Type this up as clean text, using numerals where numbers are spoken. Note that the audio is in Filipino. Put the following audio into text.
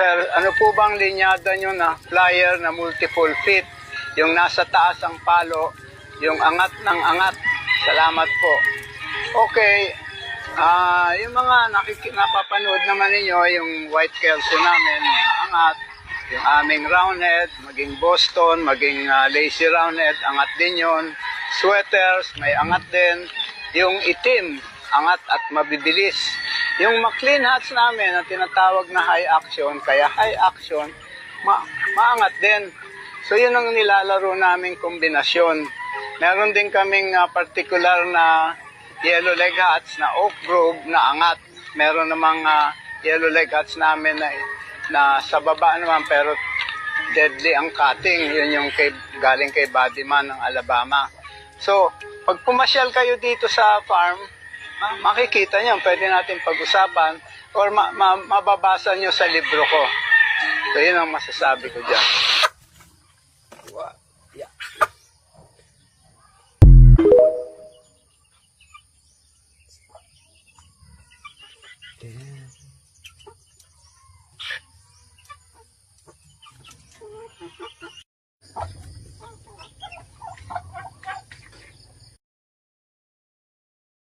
Sir, ano po bang linyada nyo na flyer na multiple feet? Yung nasa taas ang palo, yung angat ng angat. Salamat po. Okay, yung mga napapanood naman ninyo, yung white kelso namin, angat. Yung aming roundhead, maging Boston, maging lazy roundhead, angat din yun. Sweaters, may angat din. Yung itim, angat at mabibilis. Yung McLean hats namin na tinatawag na high action, kaya high action, maangat din. So yun ang nilalaro naming kombinasyon. Meron din kaming particular na yellow leg hats na Oak Grove na angat. Meron namang yellow leg hats namin na sa baba naman pero deadly ang cutting. Yun yung galing kay Bodyman ng Alabama. So, pag pumasyal kayo dito sa farm, makikita nyo, pwede natin pag-usapan or mababasa nyo sa libro ko. So, yun ang masasabi ko dyan. Yeah.